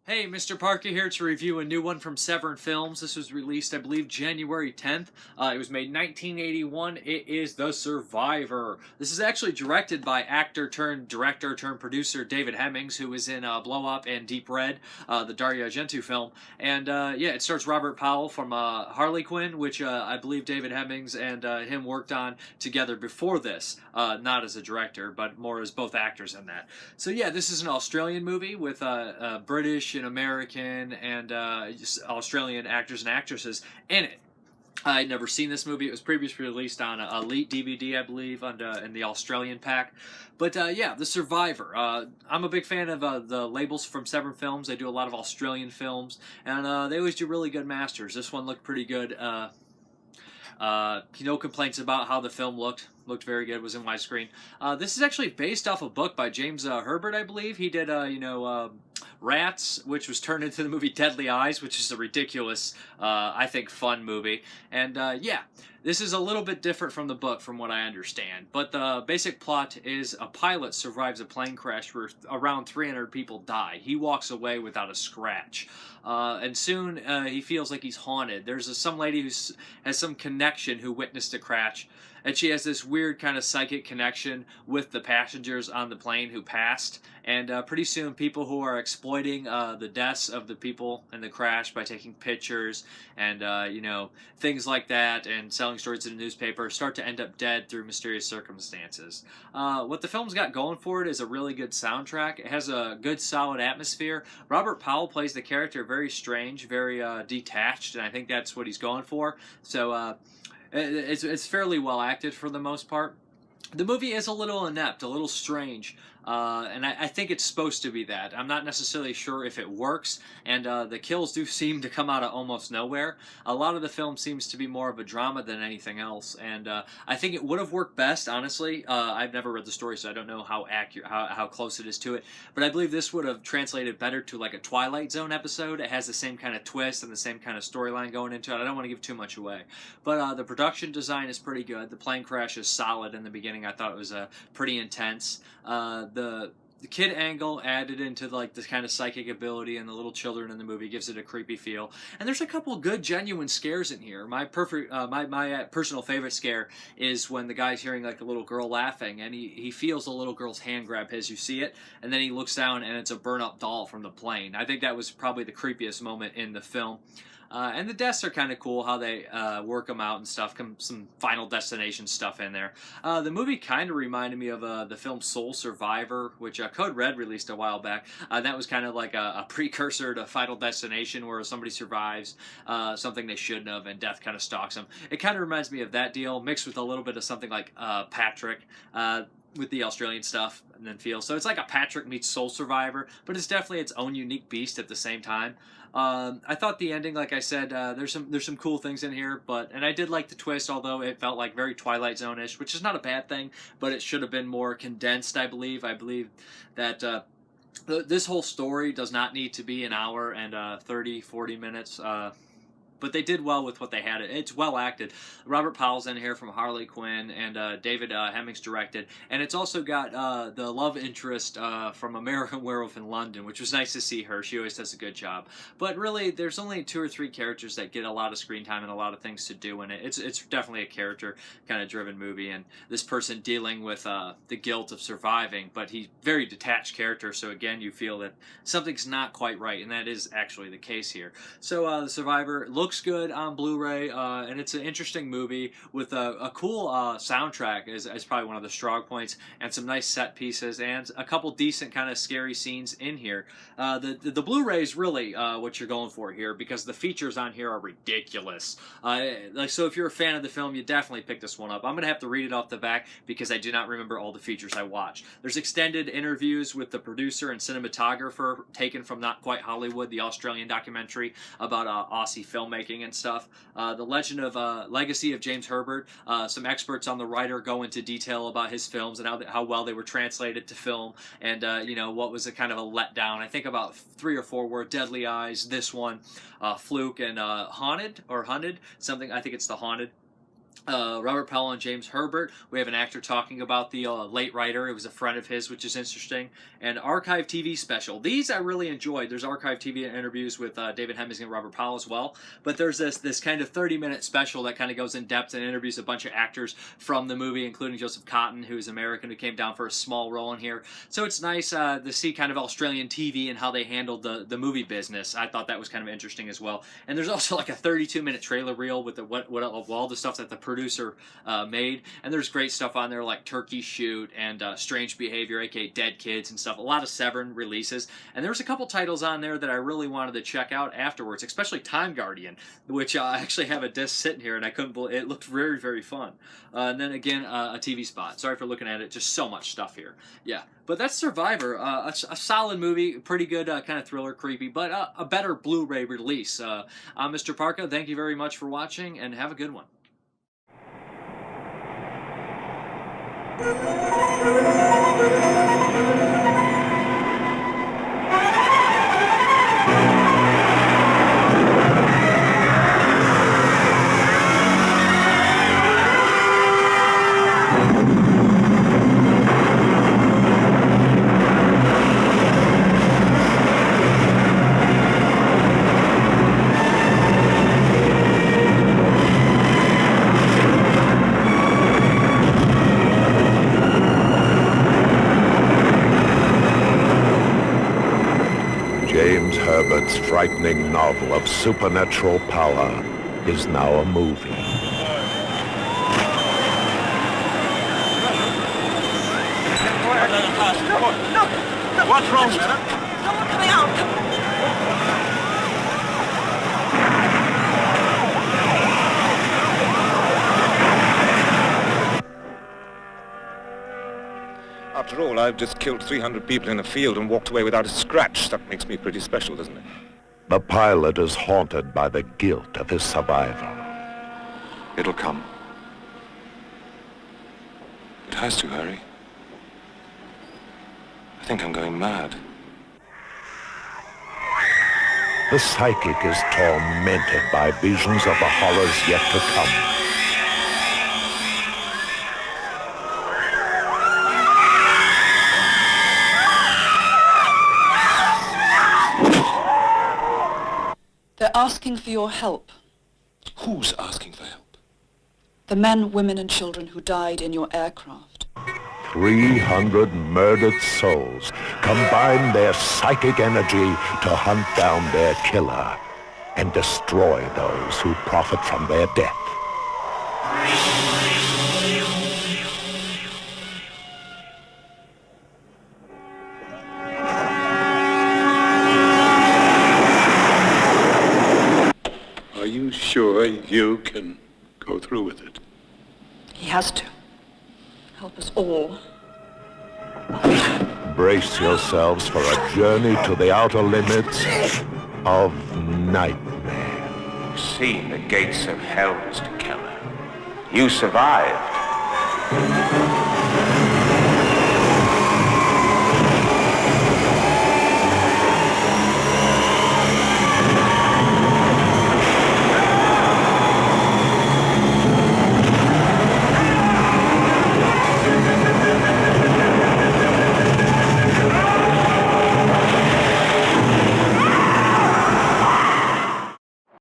Hey, Mrparka here to review a new one from Severin Films. This was released, I believe, January 10th. It was made 1981. It is The Survivor. This is actually directed by actor turned director turned producer David Hemmings, who was in Blow Up and Deep Red, the Dario Argento film. And yeah, it stars Robert Powell from Harley Quinn, which I believe David Hemmings and him worked on together before this. Not as a director, but more as both actors in that. So yeah, this is an Australian movie with British and American and Australian actors and actresses in it. I'd never seen this movie. It was previously released on Elite DVD, I believe, in the Australian pack. But yeah, The Survivor. I'm a big fan of the labels from Severin Films. They do a lot of Australian films, and they always do really good masters. This one looked pretty good. No complaints about how the film looked. Looked very good. Was in widescreen. This is actually based off a book by James Herbert, I believe. He did, Rats, which was turned into the movie Deadly Eyes, which is a ridiculous, I think, fun movie. And yeah, this is a little bit different from the book, from what I understand. But the basic plot is a pilot survives a plane crash where around 300 people die. He walks away without a scratch. And soon he feels like he's haunted. There's some lady who has some connection who witnessed the crash. And she has this weird kind of psychic connection with the passengers on the plane who passed. And pretty soon people who are exploiting the deaths of the people in the crash by taking pictures and, things like that and selling stories in the newspaper start to end up dead through mysterious circumstances. What the film's got going for it is a really good soundtrack. It has a good solid atmosphere. Robert Powell plays the character very strange, very detached, and I think that's what he's going for. So, it's fairly well acted for the most part. The movie is a little inept, a little strange, and I think it's supposed to be that. I'm not necessarily sure if it works, and the kills do seem to come out of almost nowhere. A lot of the film seems to be more of a drama than anything else, and I think it would have worked best, honestly. I've never read the story, so I don't know how accurate, how close it is to it, but I believe this would have translated better to like a Twilight Zone episode. It has the same kind of twist and the same kind of storyline going into it. I don't want to give too much away, but the production design is pretty good. The plane crash is solid in the beginning. I thought it was pretty intense. The kid angle added into like this kind of psychic ability and the little children in the movie gives it a creepy feel. And there's a couple good genuine scares in here. My personal favorite scare is when the guy's hearing like a little girl laughing and he feels a little girl's hand grab his. You see it, and then he looks down and it's a burn up doll from the plane. I think that was probably the creepiest moment in the film. And the deaths are kind of cool, how they work them out and stuff. Some Final Destination stuff in there. The movie kind of reminded me of the film Soul Survivor, which Code Red released a while back. That was kind of like a precursor to Final Destination, where somebody survives something they shouldn't have, and death kind of stalks them. It kind of reminds me of that deal, mixed with a little bit of something like Patrick. With the Australian stuff and then feel. So it's like a Patrick meets Soul Survivor, but it's definitely its own unique beast at the same time. I thought the ending, like I said, there's some cool things in here, and I did like the twist, although it felt like very Twilight Zone-ish, which is not a bad thing, but it should have been more condensed, I believe. I believe that this whole story does not need to be an hour and 30, 40 minutes. But they did well with what they had. It's well acted. Robert Powell's in here from Harley Quinn, and David Hemmings directed. And it's also got the love interest from American Werewolf in London, which was nice to see her. She always does a good job. But really, there's only 2 or 3 characters that get a lot of screen time and a lot of things to do in it. It's definitely a character kind of driven movie, and this person dealing with the guilt of surviving, but he's very detached character, so again, you feel that something's not quite right, and that is actually the case here. So The Survivor looks good on Blu-ray, and it's an interesting movie with a cool soundtrack is probably one of the strong points, and some nice set pieces, and a couple decent kind of scary scenes in here. The Blu-ray is really what you're going for here, because the features on here are ridiculous. So if you're a fan of the film, you definitely pick this one up. I'm going to have to read it off the back because I do not remember all the features I watched. There's extended interviews with the producer and cinematographer taken from Not Quite Hollywood, the Australian documentary about Aussie filmmaking and stuff. The legacy of James Herbert. Some experts on the writer go into detail about his films and how well they were translated to film, and what was a kind of a letdown. I think about 3 or 4 were Deadly Eyes, this one, Fluke, and Haunted or Hunted. Something. I think it's the Haunted. Robert Powell and James Herbert. We have an actor talking about the late writer. It was a friend of his, which is interesting. And archive TV special. These I really enjoyed. There's archive TV interviews with David Hemmings and Robert Powell as well. But there's this kind of 30-minute special that kind of goes in depth and interviews a bunch of actors from the movie, including Joseph Cotten, who's American, who came down for a small role in here. So it's nice to see kind of Australian TV and how they handled the movie business. I thought that was kind of interesting as well. And there's also like a 32-minute trailer reel with all the stuff that the producer made, and there's great stuff on there like Turkey Shoot and Strange Behavior, aka Dead Kids and stuff. A lot of Severin releases, and there's a couple titles on there that I really wanted to check out afterwards, especially Time Guardian, which I actually have a disc sitting here, and I couldn't believe it. Looked very, very fun. And then again, a TV spot. Sorry for looking at it. Just so much stuff here. Yeah, but that's Survivor. A solid movie, pretty good, kind of thriller, creepy, but a better Blu-ray release. I'm Mrparka. Thank you very much for watching, and have a good one. Herbert's frightening novel of supernatural power is now a movie. No! What's wrong, madam? Someone coming out! After all, I've just killed 300 people in a field and walked away without a scratch. That makes me pretty special, doesn't it? The pilot is haunted by the guilt of his survival. It'll come. It has to, Harry. I think I'm going mad. The psychic is tormented by visions of the horrors yet to come. They're asking for your help. Who's asking for help? The men, women, and children who died in your aircraft. 300 murdered souls combine their psychic energy to hunt down their killer and destroy those who profit from their death. Are you sure you can go through with it? He has to. Help us all. Brace yourselves for a journey to the outer limits of nightmare. You've seen the gates of hell, Mr. Keller. You survived.